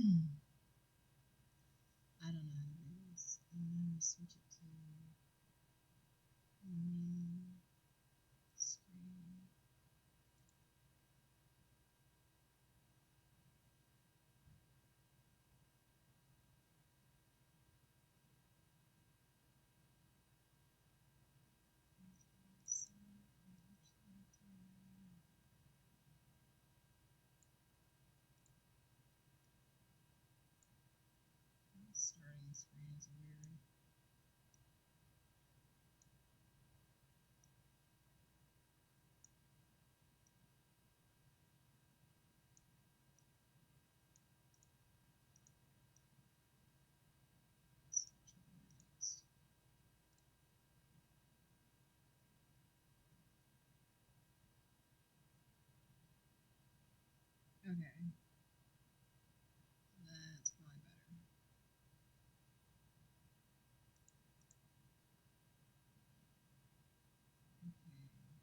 I don't know how to do this. I'm gonna switch it to main screen. Starting screen is weird. Let's try next. Okay. That's probably better. Okay.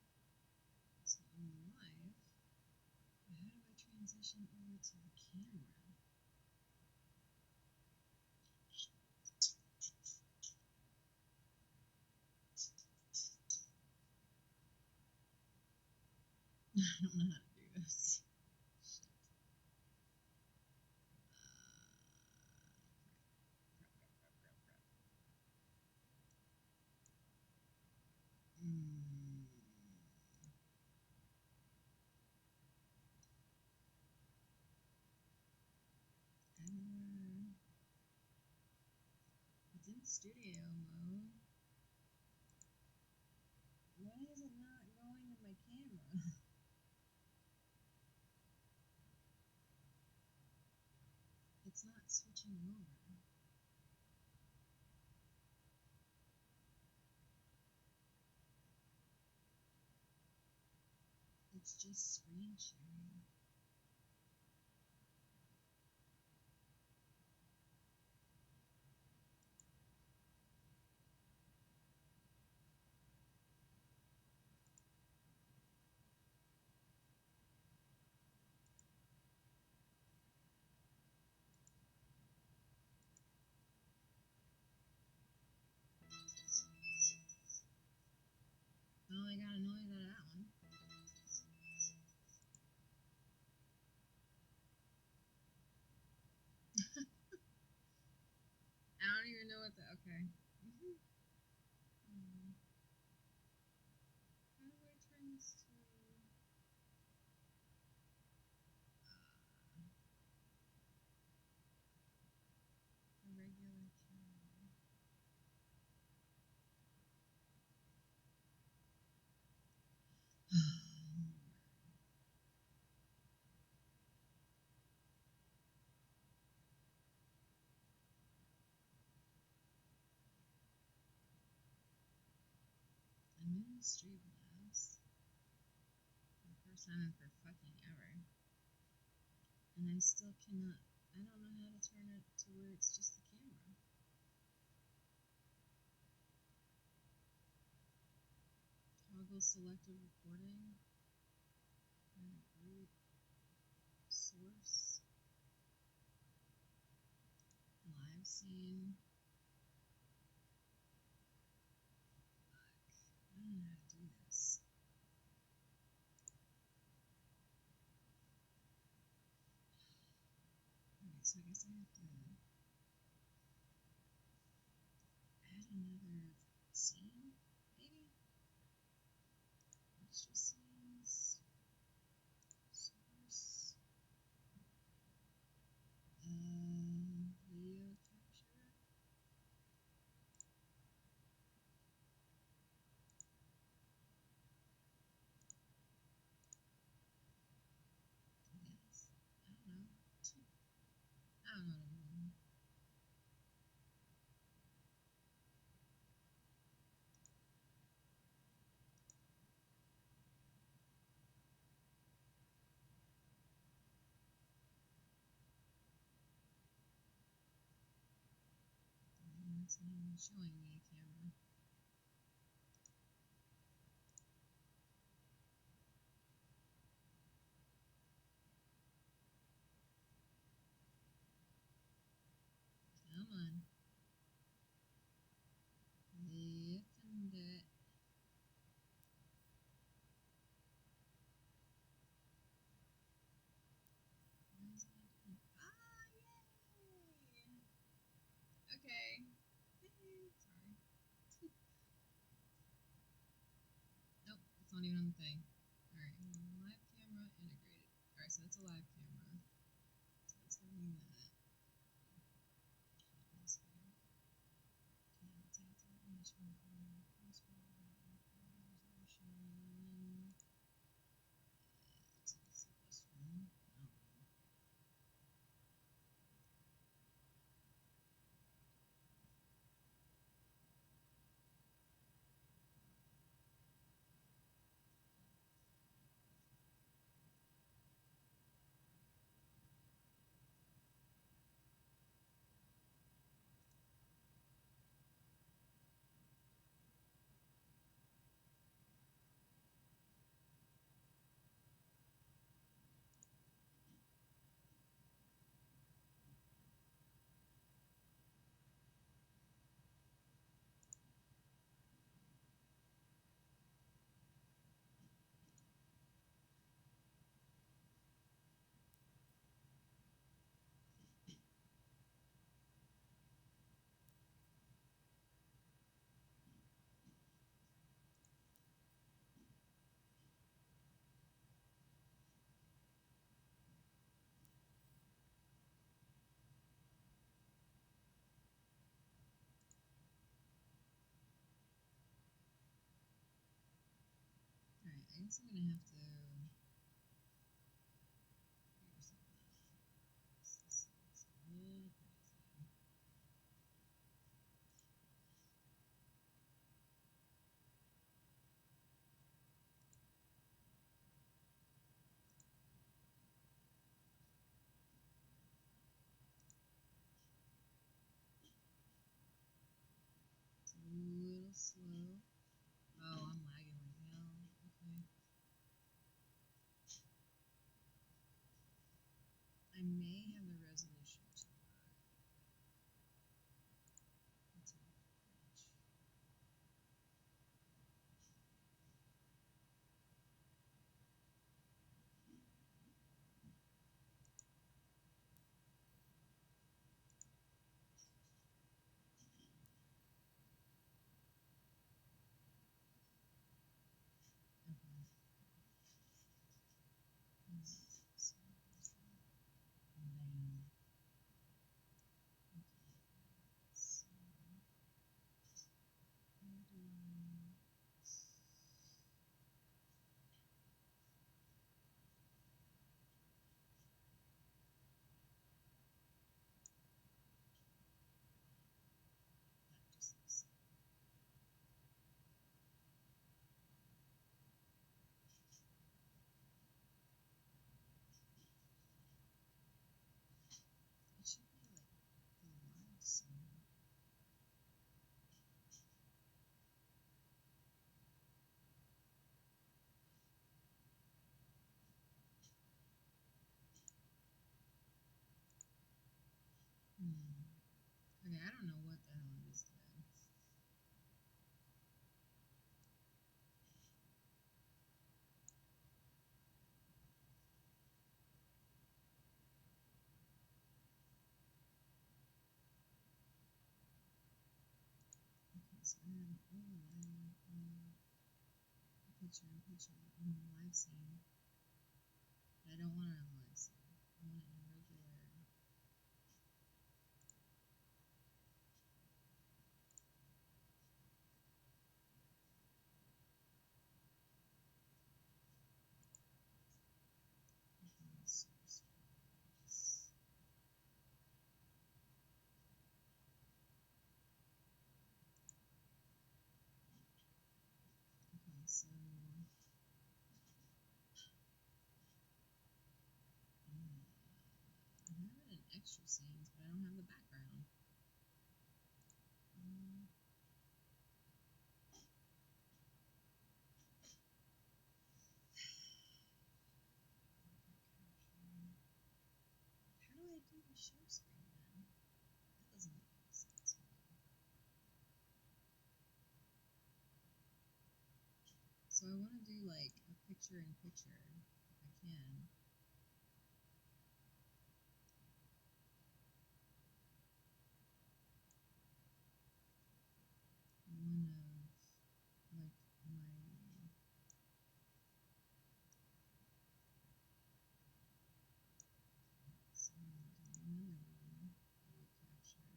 So I'm live. But how do I transition over to the camera? I don't know how to do this. Shit. Crap. Editor. It's in studio mode. Why is it not going to my camera? It's not switching over. It's just screen sharing. Oh, I got a noise out of that one. I don't even know what the. Okay. How do I turn this to a regular camera? I'm in Streamlabs for the first time for fucking ever. And I still cannot. I don't know how to turn it to where it's just the camera. Toggle selective recording. Add a group. Source. Live scene. Fuck. I don't know how to do this. Alright, so I guess I have to add another scene, maybe? Extra scenes. Source. Video capture. I guess. I don't know. I don't know what I'm doing. It's not even showing me a camera. on. You can do it. Why is it not doing it? Ah, yay! Okay. Sorry. Nope, it's not even on the thing. Alright, live camera integrated. Alright, so that's a live camera. So it's holding that. Hotness here. Tactile image recording. Resolution. Looks like it's like this one. I don't know. Alright, I guess I'm gonna have to figure something out. This is a little crazy. It's a little slow. Oh, I'm lagging like hell. Okay. I may have the resolution too high. Let's see. Okay. So there's that. And then, okay. So, how do I... That just looks... It should be like the live scene. Okay, I don't know what the hell I just did. Okay, so I have overlay, picture in the live scene. But I don't want it on the live scene. I want it in regular. Source files. Okay, so I have it in extra scenes, but I don't have the background. How do I do the show screen then? That doesn't make any do like a picture-in-picture if I can. One of like my so I'm gonna do another one that we capture. I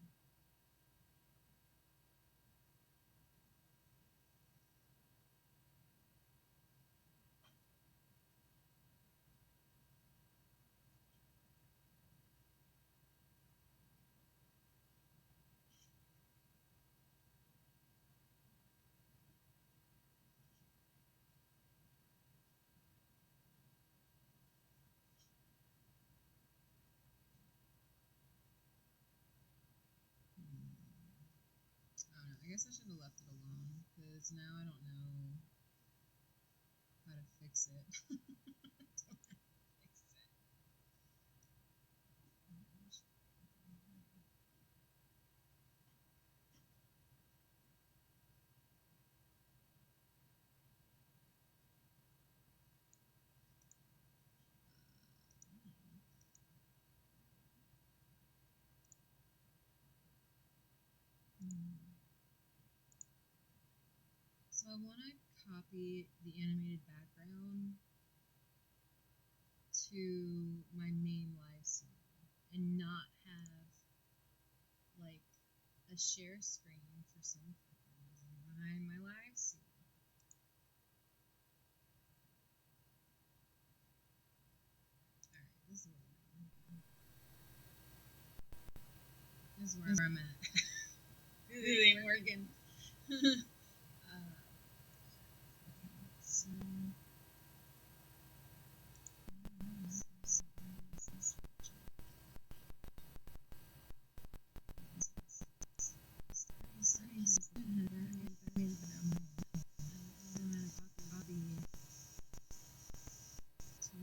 don't know. I guess I should have left it alone because now I don't know how to fix it. I don't know how to fix it. So I want to copy the animated background to my main live scene and not have like a share screen for some fucking reason behind my live scene. Alright, this is what we're doing. This is where I'm at. This ain't working. So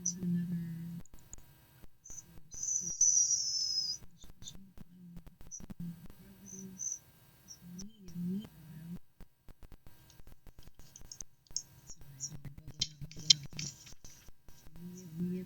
to another source. Everybody's media. Sorry, building up. Media.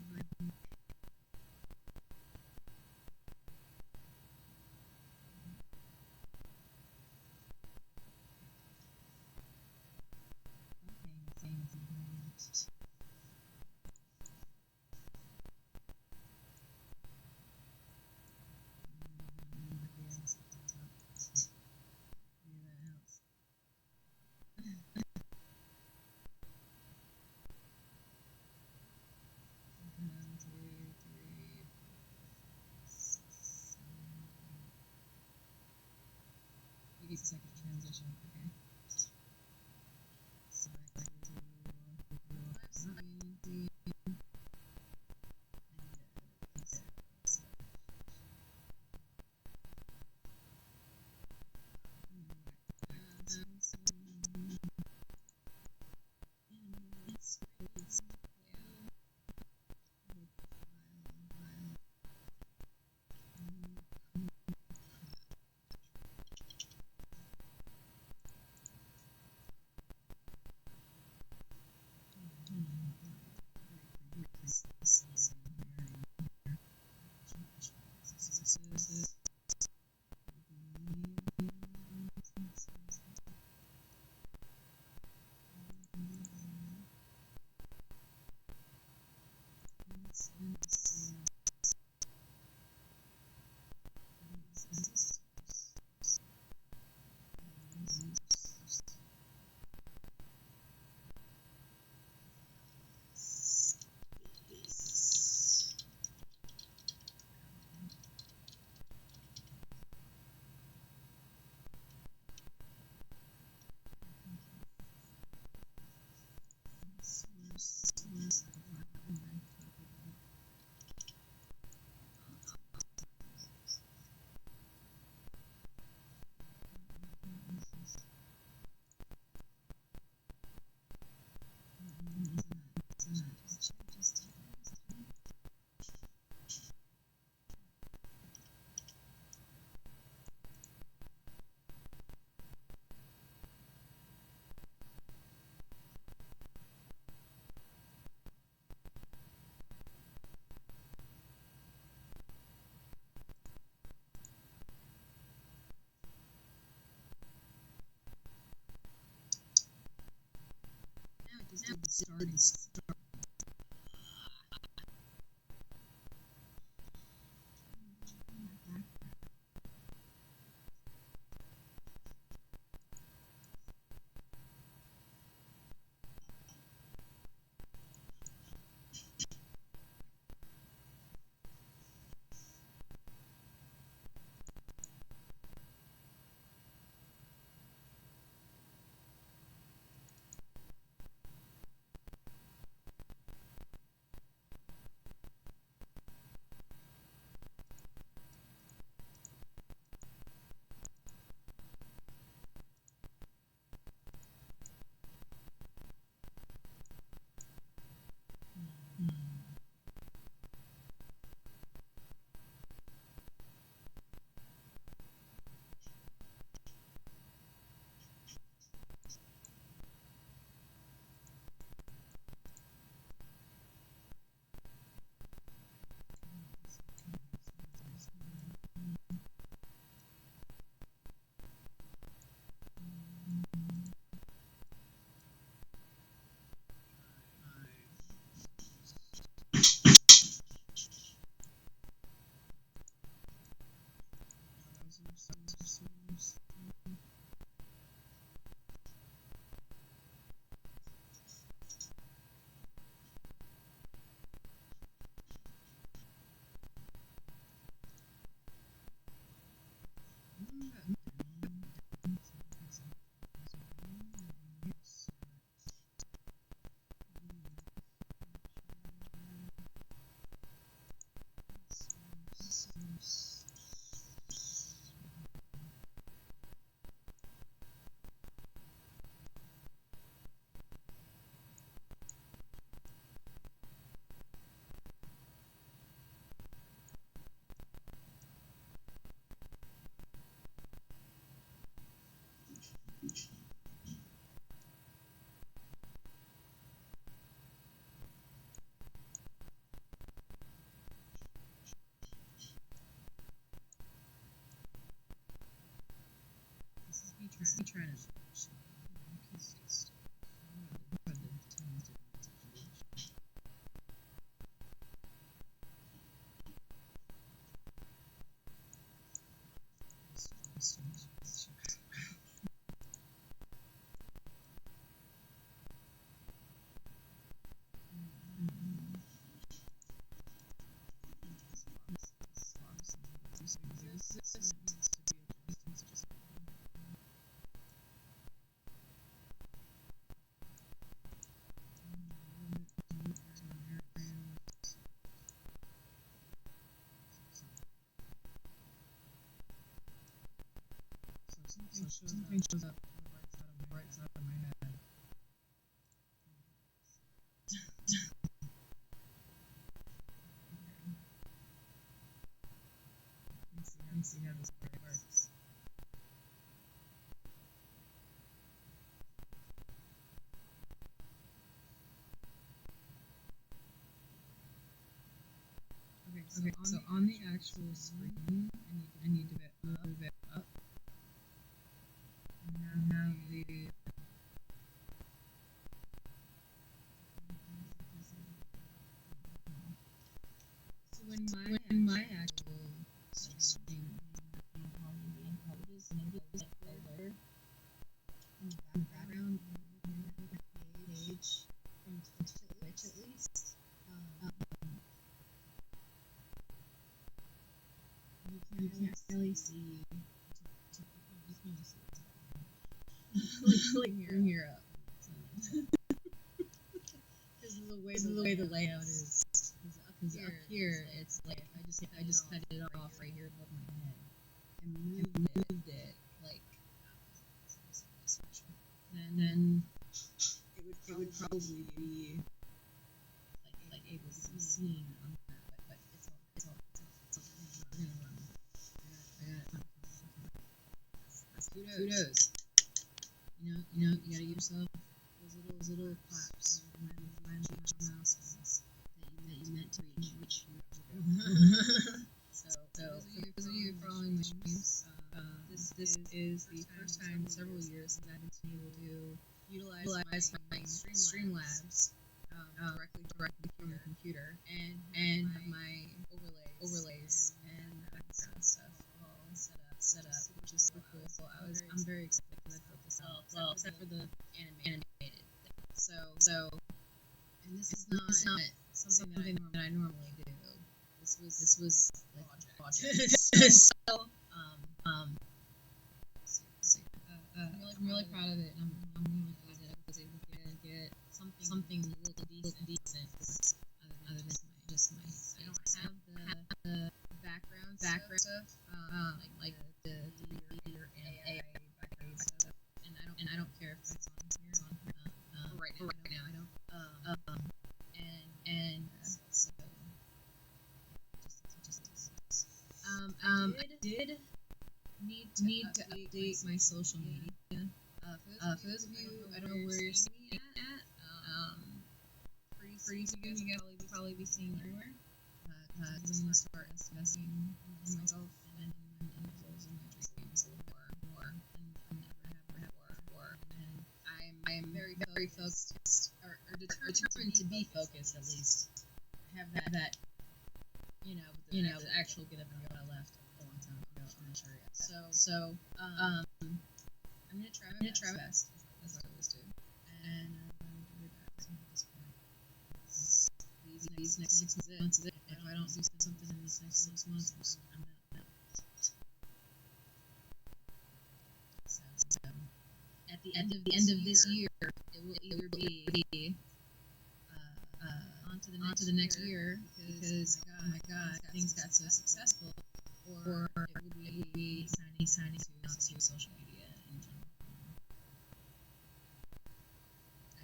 Maybe it's like a transition. Okay. So I do live scene. did the starting. Trying to something shows up on the right side of my head. Let me see how this works. Okay, so on the actual screen, I need to move it up. And have the so when my actual screen is like color in the background page from Twitch at least. You can't really see. You can only see like here up. Because the way the layout is. Because up here it's like I just cut it off right here above my head and moved it like. Then it would probably be like able to be seen on that, but it's all we're gonna run. I got it. Kudos. You gotta give yourself those little claps when you find those milestones that you meant to reach years ago. So for those of you following my streams, this is the first time in several years that I've been able to utilize my Streamlabs directly from the computer, and have my overlays and background stuff all set up, which is super cool. So I'm very excited to put this out. Well, except for the animated thing. So, and this is not something that I normally do. This was like a project. So, I'm really proud of it. I'm really glad that I was able to get something a little decent. Other than just my. I don't have the background stuff. Like the reader and AI background stuff. And I don't care if that's on here. Right now I don't. So I did need to update my social media. For those of you, I don't know where you're seeing it at. Pretty soon you guys will probably be seeing it everywhere. Because I'm going to start investing in myself and in my goals and my dreams a little more than I ever have before. And I am very focused, or determined to be focused at least. I have that the actual get up and go I left a long time ago. I'm not sure yet. So I'm gonna try my best, as I always do, and I'm gonna do that at this point. These next 6 months is it. If I don't do something in these next 6 months, I'm out. So at the end of this year, it will either be on to the next year because oh my god things got so successful, or it would be signing to social media in general. I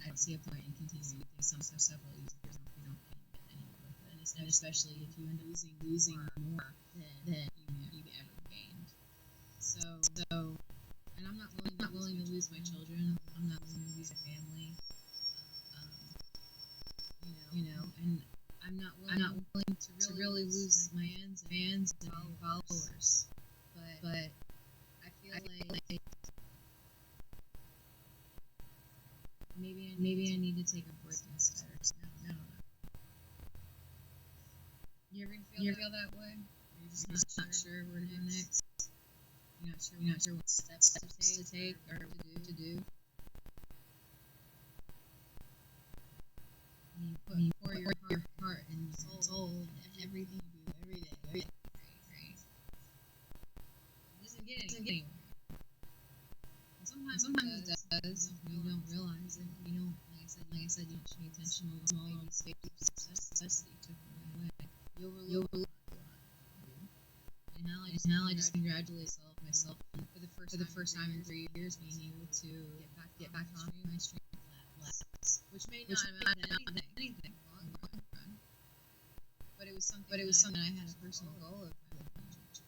don't see a point in continuing to do something for several years if you don't get anywhere with it, and especially if you end up losing more than you ever gained. So and I'm not willing to lose my children. I'm not willing to lose my family. And I'm not willing to really lose my fans and followers. But I feel like maybe I need to take a break instead or something. I don't know. You ever feel that way? You're just not sure where to go next. You're not sure what steps to take or to do. You pour your heart and soul and everything you do every day, right? It doesn't get anywhere. And sometimes it does. You don't realize it. You don't, like I said, you don't pay attention to small baby success that you took away. You'll overlook a lot. And now I just congratulate myself for the first time in 3 years being able to get back on my stream. Which may not amount to anything long run, but it was something I had a personal goal of my future.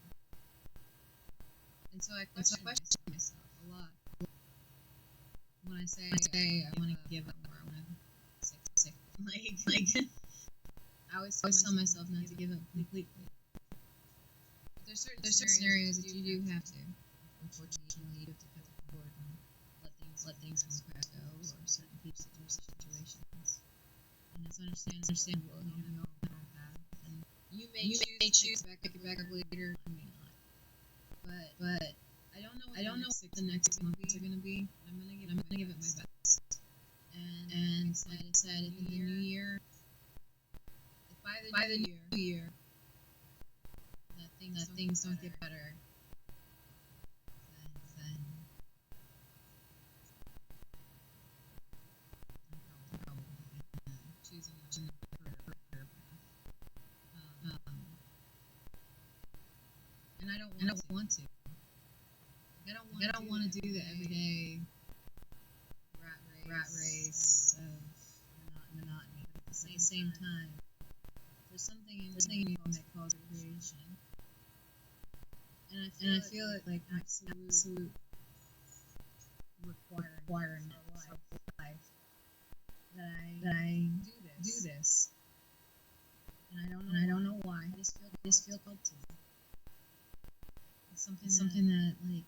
And so I question myself a lot when I say I want to give up or I want to sick. Like I always tell myself not to give up completely. But there's certain scenarios that you do have to. Unfortunately, you have to cut the cord and let things go, or certain people or situations. And it's understandable. You know how to have. And you may choose to pick it back up later. You may not. But I don't know what the next months are going to be. I'm gonna give it my best. And like I said, in the new year, if by the new year that things don't get better, then choosing a career path. And I don't want to. I don't want to do the everyday rat race of monotony. But at the same time, there's something in me that calls creation. And I feel it like absolute requirement of life that I do this. And I don't know why. I just feel called to. It's something that like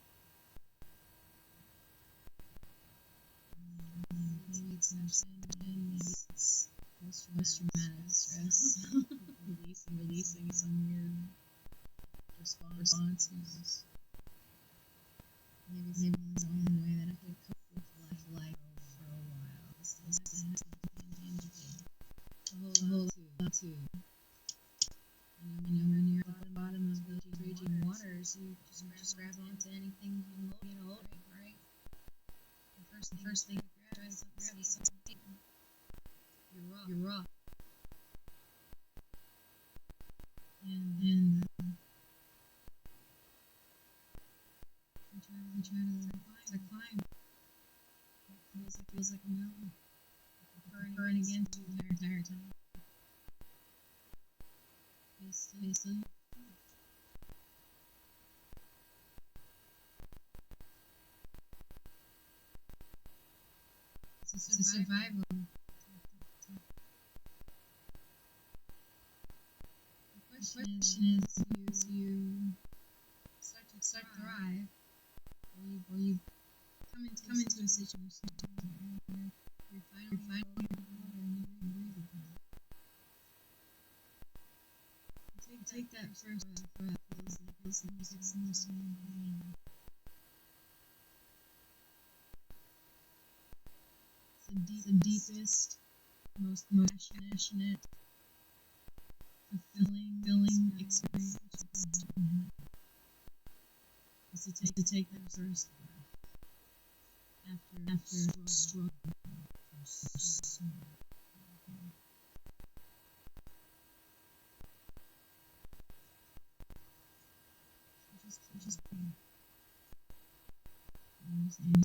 maybe it's post-traumatic stress. releasing some weird responses. Maybe it's the only way that I could cope with life for a while. Still has to be intangible. A whole lot too. When you're at the bottom of the raging waters, you just grab onto anything you can get a hold of, right? The first thing you grab is something. You're raw. And I try to climb. It feels like a mountain. Burning against you the entire time. Still. It's a survival. The question is, you start to thrive, or you come into a situation where you're finally water and you can breathe again. Take that first breath. Feels like it's the most pain. It's the deepest, most passionate, fulfilling experience you can have. Is to take that first breath after struggle for so long. Just breathe.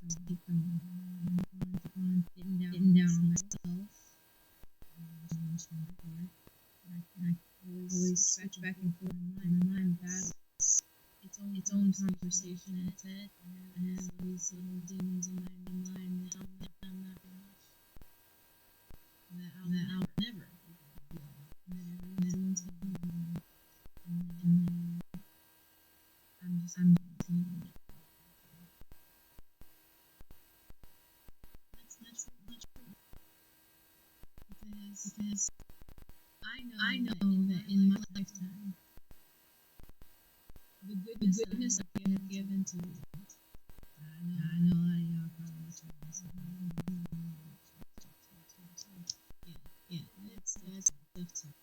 Just keep going. Getting down on myself. And I always switch back and forth in my mind battles its own conversation in its head. I have all these little demons in my mind that I'm not enough. That I'll never be able. And that everyone's going to be. And then I'm continuing. That's true. Because I know that in my lifetime, the goodness I have given to the world. I know a lot of y'all probably watching this. Yeah, that's stuff too.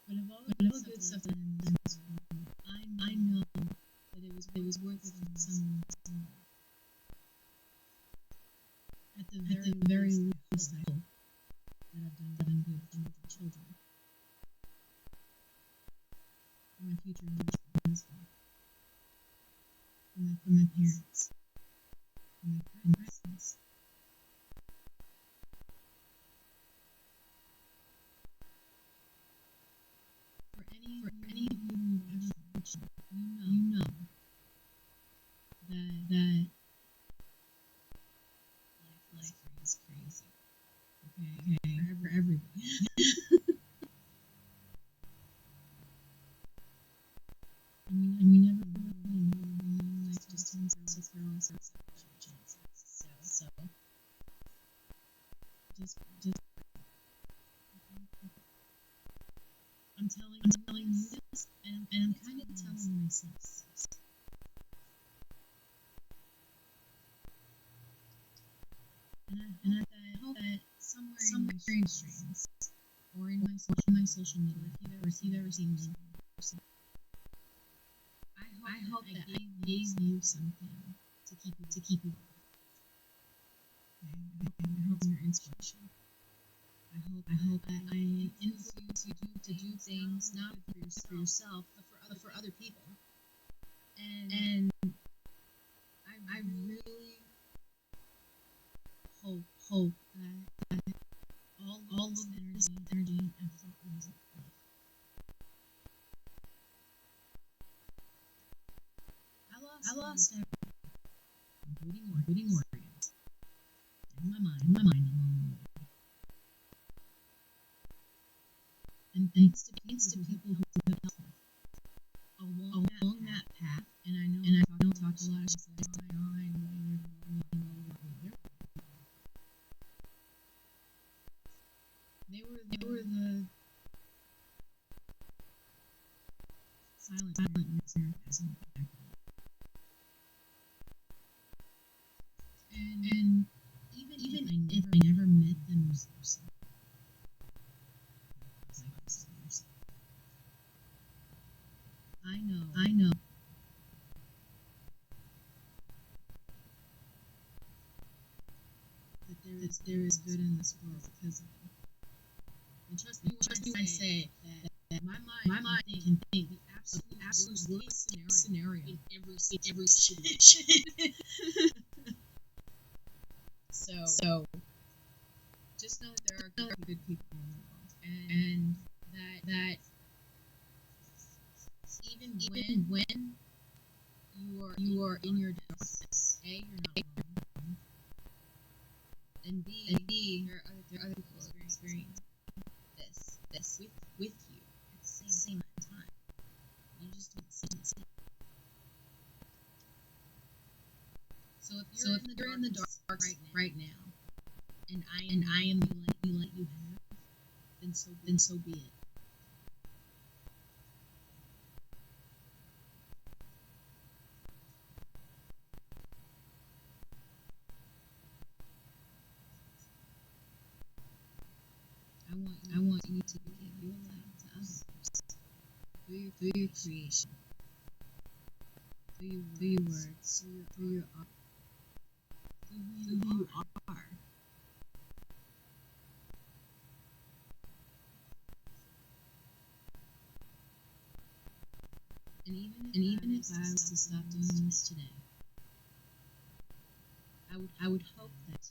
But of all the good stuff that I've done this world, I know that it was worth it for someone. At the very least, I hope that I've done good for my children, for my future husband, for my parents, for my friends. For any of you who've ever watched it, you know that life is crazy. Okay, for everybody. And we never really know when life just tends to throw us chances. So just I'm telling you this, and I'm kind of telling myself this. And I hope that somewhere in my streams or in my social media, if you've ever seen me, I hope that I gave you something to keep you going. Okay? I hope you're inspiration. I hope that I influence you to do things not for yourself, but for other people. And I really hope that all of this energy and thought was enough. I lost everything, including organs, and my mind along the way. And thanks to people who have helped me along that path. And I know I talk a lot of stuff. I know silent sarcasm in the background. And even if I never met them in person, I know that there is good in this world because of them. And trust me when I say that my mind can think the absolute worst scenario in every situation. So just know that there are good people in the world, and that even when you are in your darkness, A, you're not alone, and B, there are other people who experience this with you at the same time. You just don't see it. So if you're in the dark right now, and I am the light you have, then so be it. I want you to give your light to others through your creation, through your words, through your art, through who you are. And even if I was to stop doing this today, I would hope that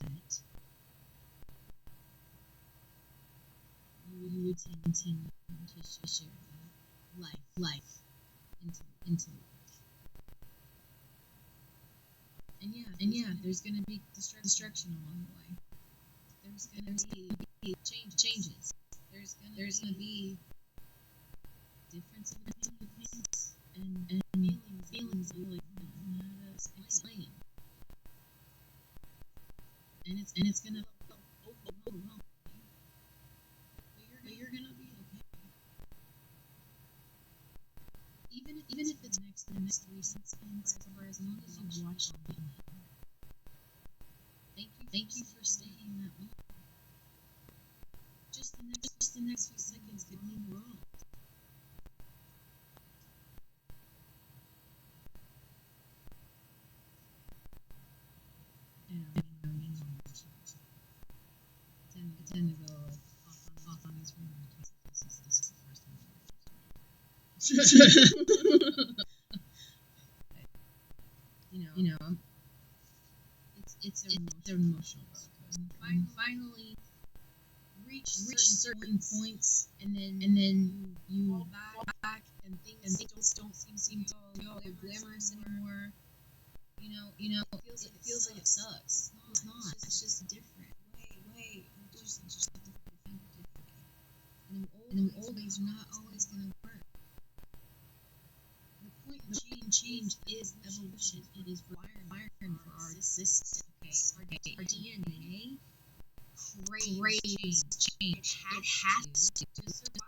you would continue to share life into the world. And yeah, there's gonna be destruction along the way. There's gonna be changes. There's gonna be difference of opinions and feelings you really don't know how to explain. And it's gonna overwhelm you. But you're gonna be okay. Even if it's the next 3 seconds, for as long as you watch it. Thank you for staying that long. Just the next few seconds could mean the world. I tend to go off on these random topics. This is the first time. you know, it's an emotional roller coaster. Finally reach certain points, and then you fall back, and things don't seem to go glamorous anymore. It feels like it sucks. It's not. It's just different. Way. Just different. And them old days are not always gonna work. The point in change is evolution. It is wired for our existence. Okay, our DNA craves change. It has to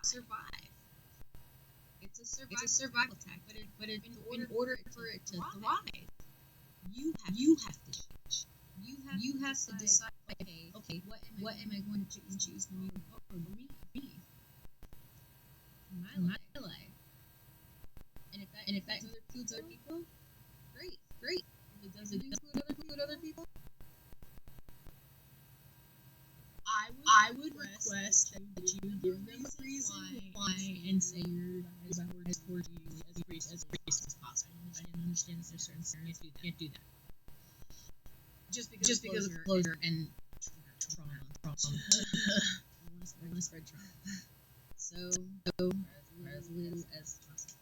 survive. It's a survival tactic. But in order for it to thrive, you have to change. You have to decide. Okay, what am I going to pick and choose for me in my life? And if that includes other people, great. If it doesn't include other people, I would request that you give them a reason why and say your advice towards you as brief as possible. I understand that there's certain scenarios you can't do that. Just because of closure and trauma. I want to spread trauma. So as little as possible.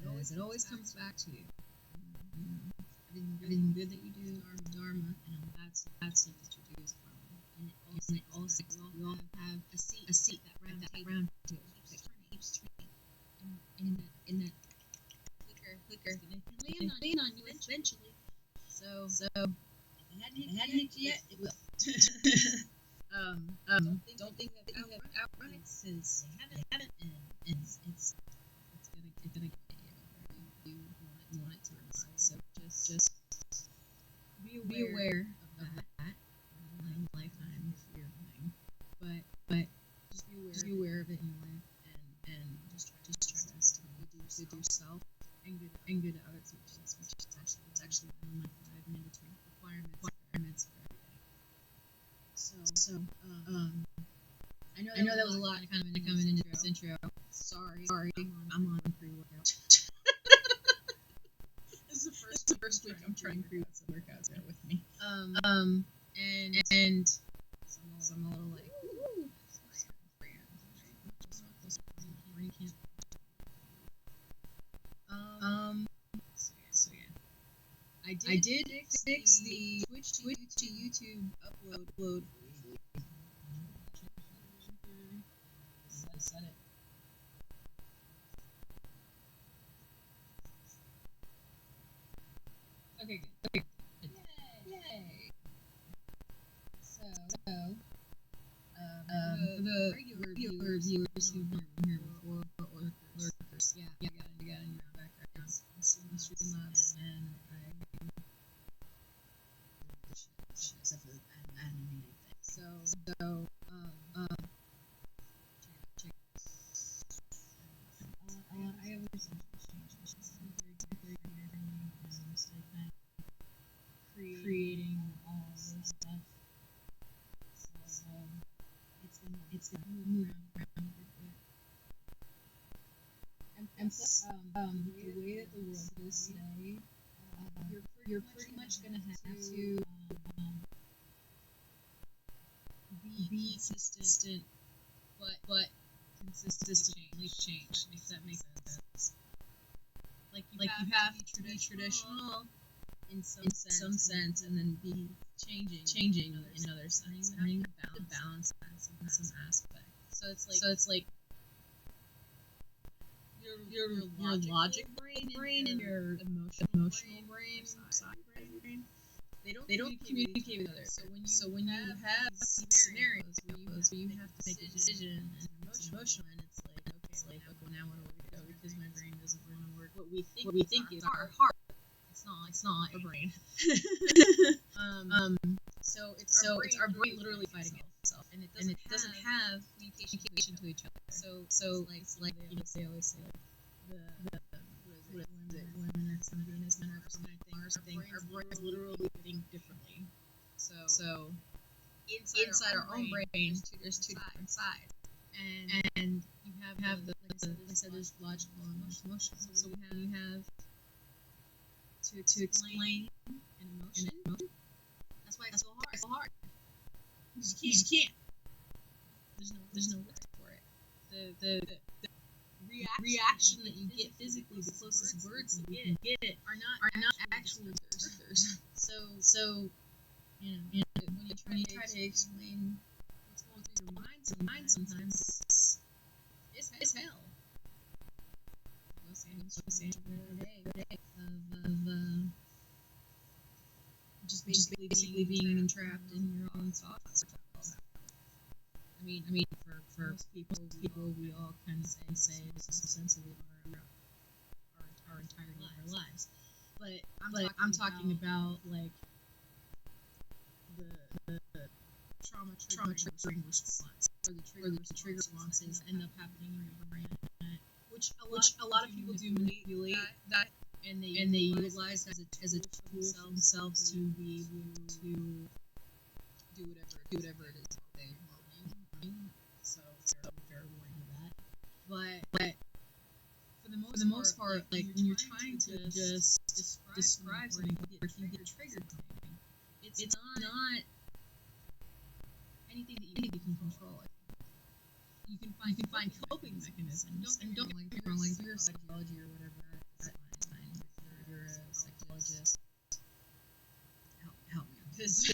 Because it always comes back to you. Everything good that you do is dharma, and all bad stuff that you do is karma. And it all sticks. We all have a seat that round table that keeps turning. And in that clicker, and land on you eventually. So if it hadn't hit you yet, it will. Don't think that you have outright, since they haven't, and it's gonna get you, whether you want it to or not. So just be aware of that. Lifetime fear thing, but just be aware of it in your life, and just try to good to yourself and good to others, which is actually one of my 5 mandatory requirements for every day. So I know that was a lot kind of coming into this intro. Sorry, I'm on pre-workout. This is the first week I'm trying pre-workouts out with me. And so I'm a little like, ooh, brain can't. So yeah. I did fix the Twitch to YouTube upload. Set it. Okay, good. Yay! So the regular viewers who've been here before, or lurkers, yeah, I got in your background. Streamlabs, and except for the animated thing. So check. I have some changes. It's very clear to me. So I've been creating all this stuff. So it's gonna move around a bit. And plus, the way that the world is today, you're pretty much gonna have to be consistent, but consistently change. If that makes sense. Like you have to be traditional in some sense, and then be changing in other sense. And you have to balance that in some aspect. So it's like your logic brain and your emotional brain, side brain. They don't communicate with others. So when you have scenarios where you have to make a decision and it's emotional, and it's like okay, now what do we do? Because my brain doesn't want to work. What we think is our heart. It's not a brain. So it's our brain literally fighting itself, and it doesn't have communication to each other. So like they always say women are some Venus, men are some Mars thing. Our brains literally think differently. So inside our own brain, there's two different sides, and you have the like I said, there's logical and emotional. So you have to explain an emotion. That's why it's so hard. You just can't. There's no word for it. The reaction that you get physically, the closest words that you can get are not actually theirs. So you know when you try to explain what's going through your mind sometimes it's hell. I was saying the other day of just basically being entrapped in your own thoughts. I mean, for most people, we all kind of say this is sensitive our entirety of our lives. But I'm talking about like the trauma triggering response, or the trigger responses end up happening in your brain, which a lot of people do manipulate that, and they utilize as a tool for themselves to be able to do whatever it is they want. So fair warning of that. But for the most part, like when you're trying to just describe something, or if you get triggered by something, it's not anything that you can control. You can find coping mechanisms, and don't get me wrong, like if you're a psychology or whatever, that's fine. If you're a psychologist, help me, because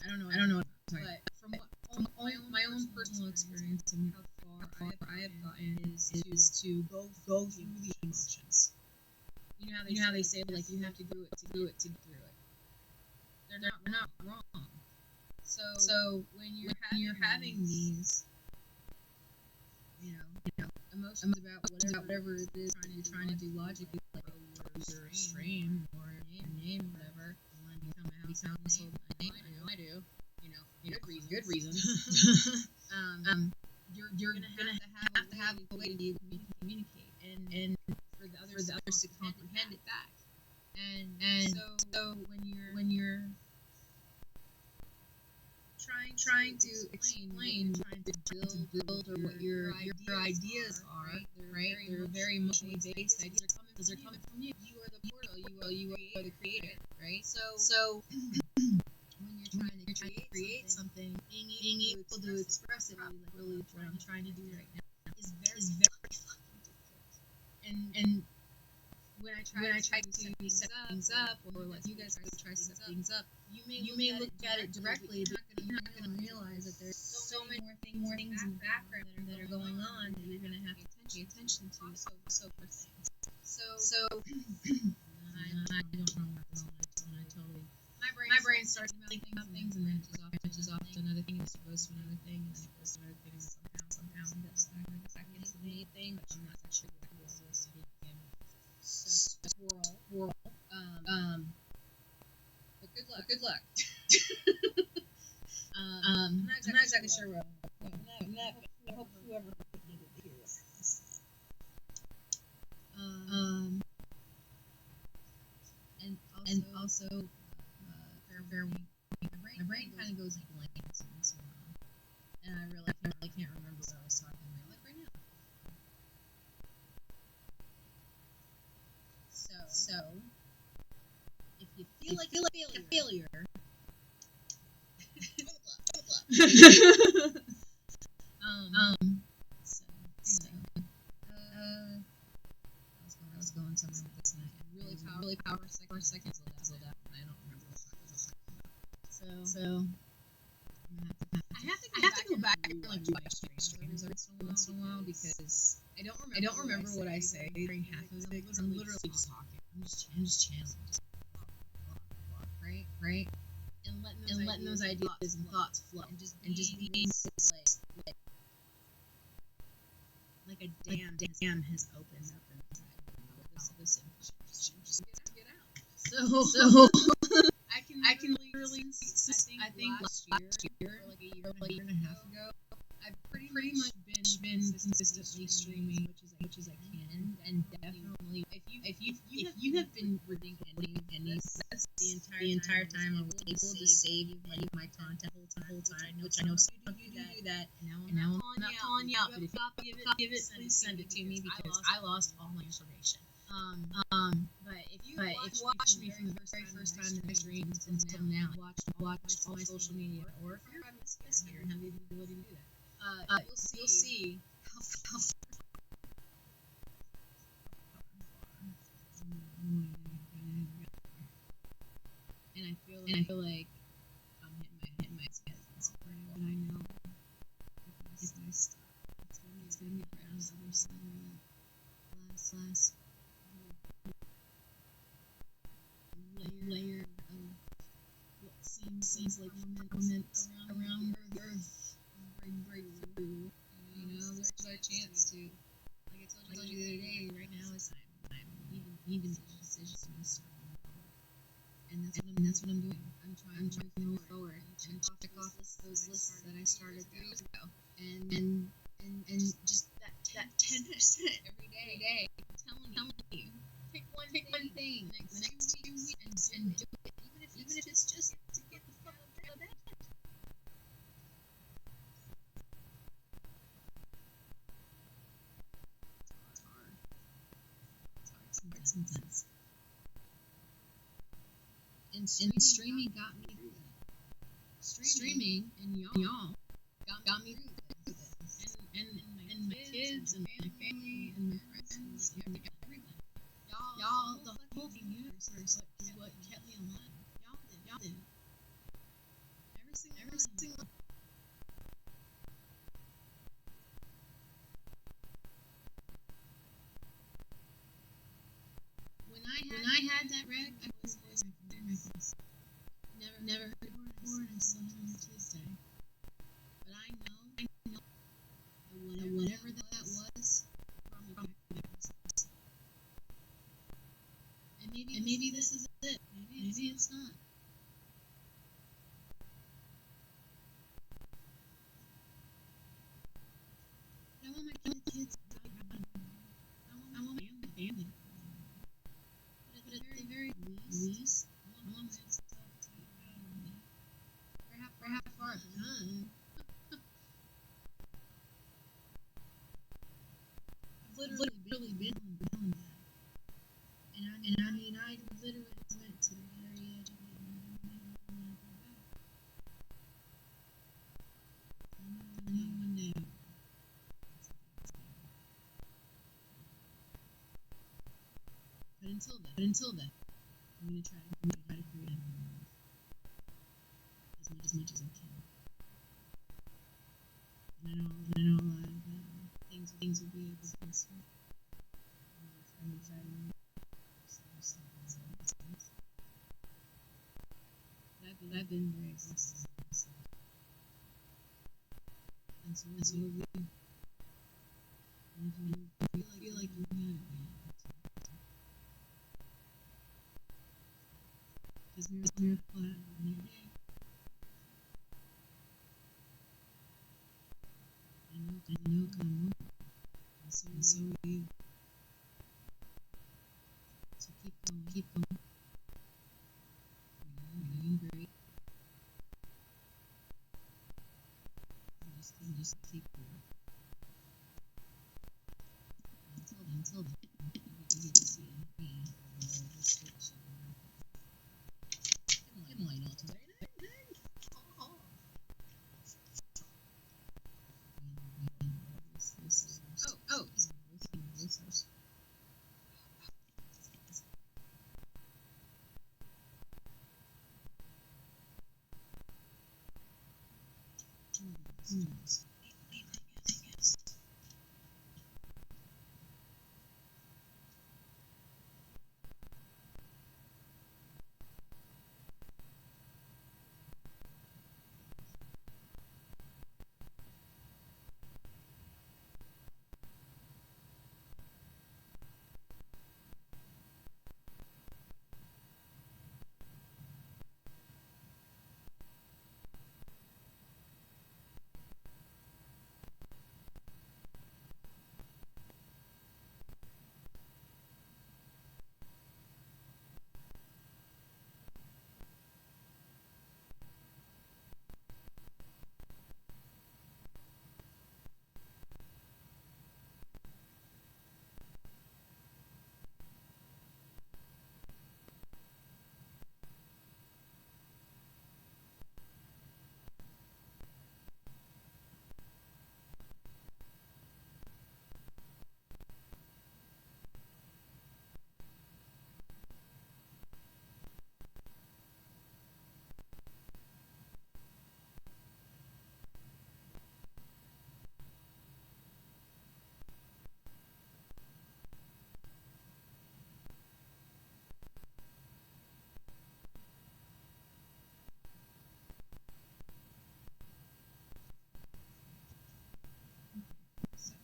I don't know. But from my own personal experience and how far I have gotten is to go through the emotions. You know how they say like you have to do it to get through it. They're not wrong. So when you're having these, about whatever it is you're trying to do logically, like your stream or your name or whatever. You want to become a household name. I know I do. Good reasons. You're gonna have to have a way to communicate and for the others to comprehend it back. And so when you're trying to explain, trying to build or what your ideas are, right? They're very emotionally based ideas. Those are coming from you. You are the portal. You are the creator, right? So when you're trying to create something, being able to express it, like really what I'm trying to do right now, is very fucking difficult. And when I try to set things up, or like you guys try to set things up, you may look at it directly, but you're not going to realize that there's so many more things in the background that are going on that you're going to have to pay attention to. So for things. So I don't know what's going on. I totally. My brain starts thinking about things and then it pitches off to another thing, and it goes to another thing, and then it goes to another thing, and somehow end up back into the main thing, but I'm not sure exactly what it is to begin with. Swirl. But good luck. I'm not exactly sure what. I hope whoever needed to hear this. And also, fair warning. My brain kind of goes blank once in a while, and I really can't remember what I was talking about, like right now. So if you feel like a failure, I was going somewhere with this, and I really power for a second, fizzled out, and I don't remember what I was talking about. So I have to go back and like watch streams every once in a while because I don't remember what I say during half of it because I'm literally just talking. I'm just channeling, right? And letting those ideas and thoughts flow, and just being like a dam has opened up inside this information. Just get out. So I can literally I think last year or like a year and a half ago, I've pretty much been consistently streaming as much as I can, and definitely if you have been reading any the entire time I was able to save any of my content the whole time, which I know some of you do that, and now I'm not calling you out, but if you give it, please send it to me because I lost all my information. But if you watch me from the very first time that I streamed until now, watch all my social media, or if you're this here and have the ability to do that, you'll see how far. And I feel like I'm hitting my head, but I know if I stop, it's gonna be around the other side of that last layer of what seems like moments around Earth breakthrough. This is our chance to, like I told you the other day. Right now is time. You need to make a decision to start. And that's what I'm doing. I'm trying to move forward and check off those lists that I started 3 years ago, and just that 10% every day. I'm telling you, pick one thing the next 2 weeks and do it, even if it's just to get the fuck out of bed. It's hard. It's intense. And streaming got me through that. Streaming and y'all got me through that. And my kids and my family and my friends and everything. Y'all, the whole universe is what kept me alive. Y'all did. Every single. When I had that wreck, I was very reckless. Never heard it before, and I still haven't to this day. But I know that whatever that was literally been on that. And I mean, I literally went to the very edge of it, and I don't ever want to go back. I know one day. But until then, I'm gonna try to create as much as I can. And I know a lot of things will be able to be seen. I'm excited. But I've been very exhausted. And so have you. And if you feel like you haven't been, because miracle happen every day. I know come more. And so will you. So keep going. You're doing great. And just keep going. Until then, you get to see me the switch. Good morning, all today. Oh,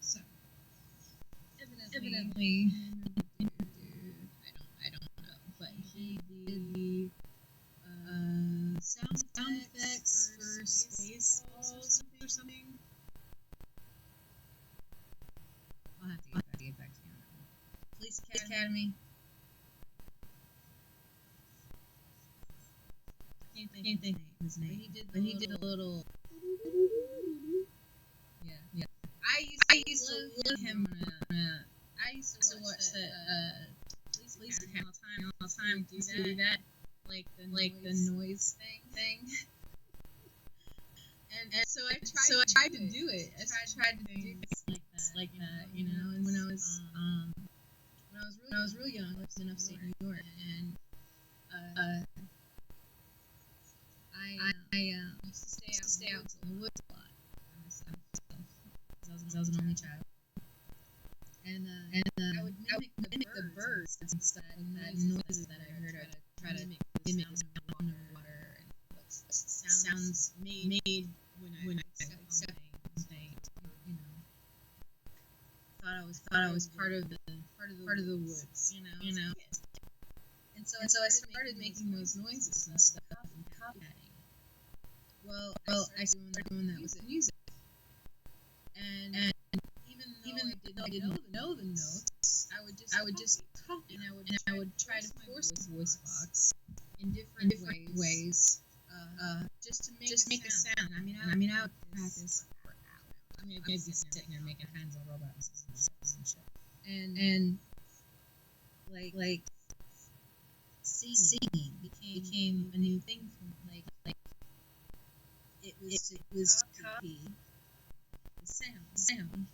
so evidently, I don't know, but he did the sound effects for Space Balls or something. I'll have to get back to you on that one. Police Academy. I can't think his name. But he did a little. Yeah. I used to love him. I used to watch that Police Academy all the time. Do that, like the noise thing. And so I tried to do it. I tried to do things like that, you know. And when I was real young, I lived in upstate New York, and I used to stay out in the woods a lot by myself, because I was an only child. And I would mimic the birds and stuff, and that noises that I heard. I try to mimic the sound of water and what sounds made when I accept something. You know, thought I was part of the woods. You know. And so I started making those noises and stuff and copying. Well, I started doing that with music. And even though I didn't know the notes, I would just copy, and I would try to force the voice box in different ways, just to make a sound. I mean, I would practice for hours. I mean, I'd be sitting there making hands on robots and shit. and like singing became a new thing for me. Like it was to copy the sound.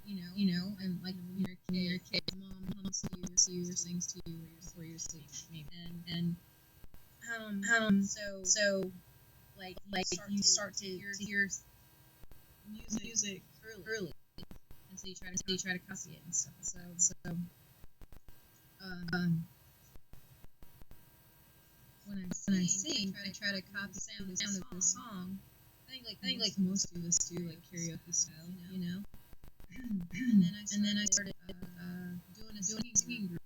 You know, and like when you're a kid, mom hums to you or sings to you before you're asleep, maybe. So like you start to hear music early, and so you try to copy it and stuff. So um, when I sing, I try to copy the sound of the song. I think like most of us do, like karaoke style, you know. And then I started doing a singing group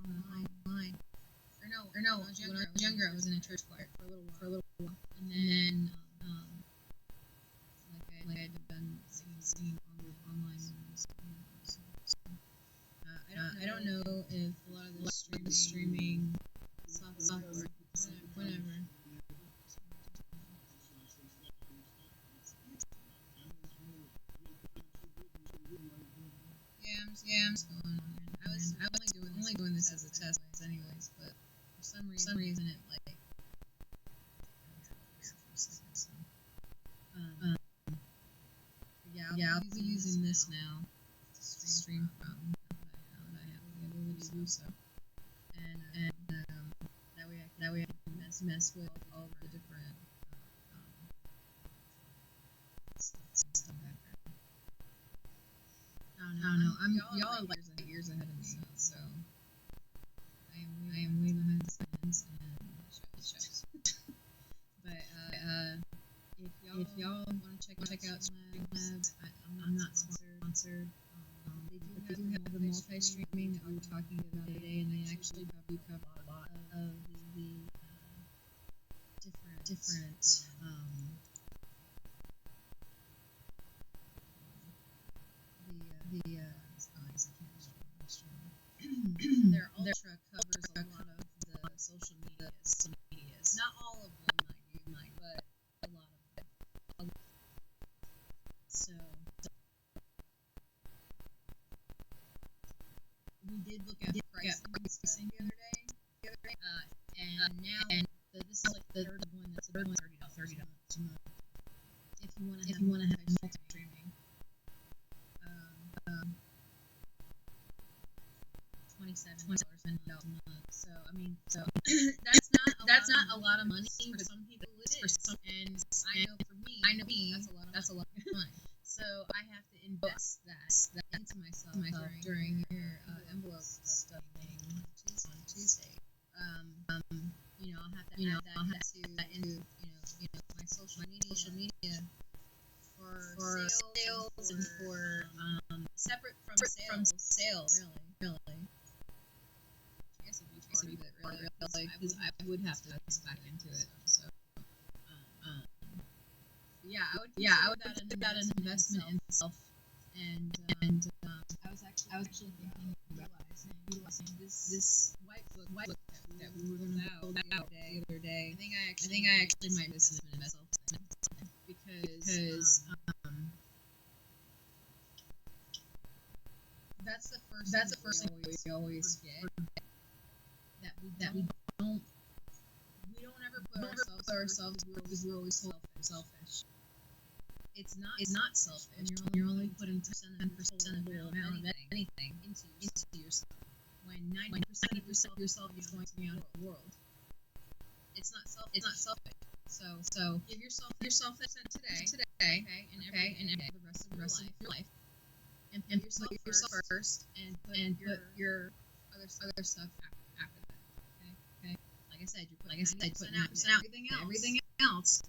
online. Or no, when I was younger, I was in a church choir for a little while, and then like I had been singing online. I don't know if a lot of the streaming software, whatever. Yeah, I'm just going on. I was only doing this as a test, anyways. But for some reason, it like weird for a second. So, um, yeah, I'll be using this now to stream from. Now that I have the ability to do so, and that way I can mess with all the different stuff. I don't know. Y'all are like years ahead of me, so I am way behind the scenes and shows. But if y'all want to check out Stream Labs, I'm not sponsored. They do have the multi-streaming that we were talking about today, and they actually do cover a lot of the different I can't remember. Their Ultra covers a lot of the social medias. Not all of them, but a lot of them. So we did look at pricing the other day, and now this is like the third one that's $30 a month. If you want to have multi-streaming. $27 a month. So I mean, that's not a lot of money for some people. It is, and I know for me, that's a lot of money. So I have to invest that into myself during your envelope stuff thing on Tuesday. You know, I'll have to add that into my social media for sales and for separate from sales, really. I guess it'd be part of it, really, because I would have to invest back into it. So, yeah, I would consider that an investment in self. And I was actually thinking about utilizing this white book that we were going to build out the other day. I think I actually might miss an investment because that's the first thing we always forget, that we don't ever put ourselves because we're always selfish. It's not selfish. You're only putting 10% of the amount of anything into yourself. When 90% of yourself is going to be out of the world. It's not selfish. So give yourself that today, okay, and the rest of your life, and put yourself first, and put your other stuff after that. Okay. Like I said, you put 90% out. Everything else.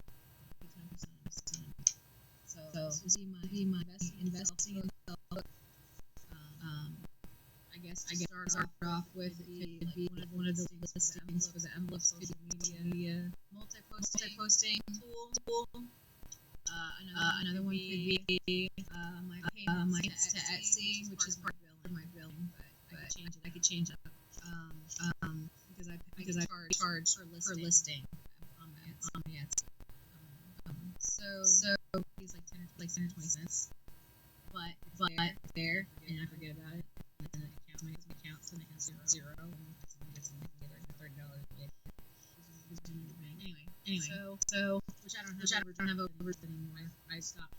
10%. So be my investing in self. I guess start off with it could be one of the listings for the envelope social media multi-posting tool. Another one could be my payments to Etsy, which is part of my billing, but I could change it because I charge for listing on Etsy. So it's like 10 or 20 cents. but it's there, and I forget about it. And then it counts my accounts, and it has zero. And it's get like $30. Anyway. So which I don't have over anymore. I stopped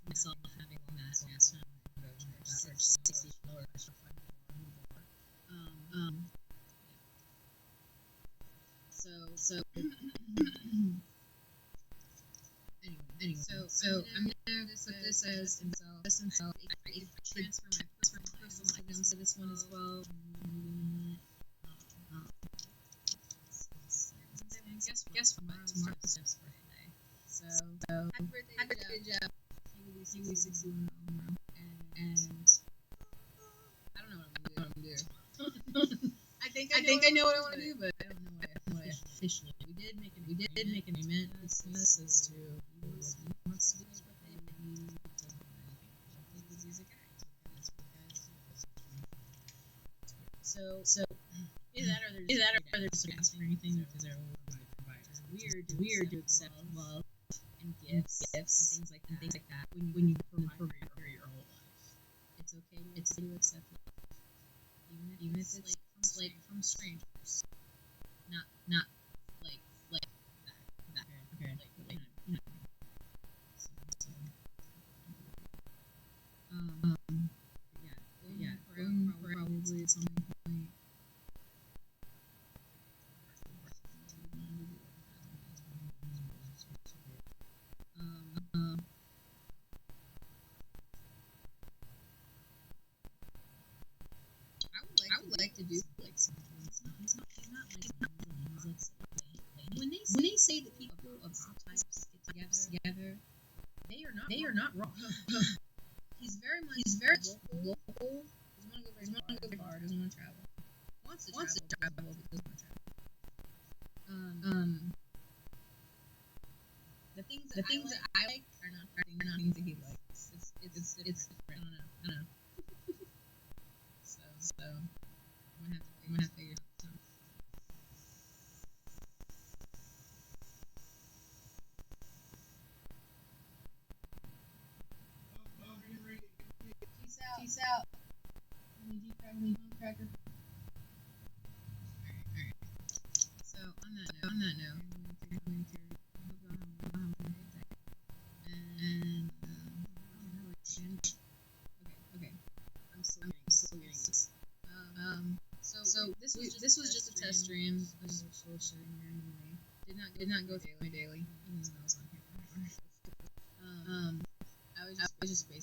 myself having that last time. Or $60 for so anyway, so I'm gonna put this as invest and sell. I transfer my personal items to this one as well. Guess what? Tomorrow's Jeff's birthday. So happy birthday, Jeff. He will be 61 tomorrow, and I don't know what I'm gonna do. I think I know what I want to do, but I don't know what I officially. We did make an agreement. This is to what he wants to do his birthday, but he doesn't want anything for his birthday because he's a guy. That's what guys do. So either that or they're just asking for anything because they're providers. It's weird to accept love and gifts and things like that when you provide for your whole life. It's okay to accept love, even if it's like from strangers, not like that. Okay. Like you know. Yeah. Probably at some point. I would like to do like something. It's not like when they say that people of all types get together, they are not wrong. He's very local. Doesn't want to go far. Doesn't want to travel. Wants to travel, but doesn't want to travel. The things that I like are not things that he likes. It's different. I don't know. So I'm gonna have to figure it out. Peace out. Deep cracker. Alright. So on that note, I hope y'all have a great day. And okay. I'm still getting this. So this was just a test stream. I was just randomly. Did not go through my daily, even though I was on here for an hour. I was just basically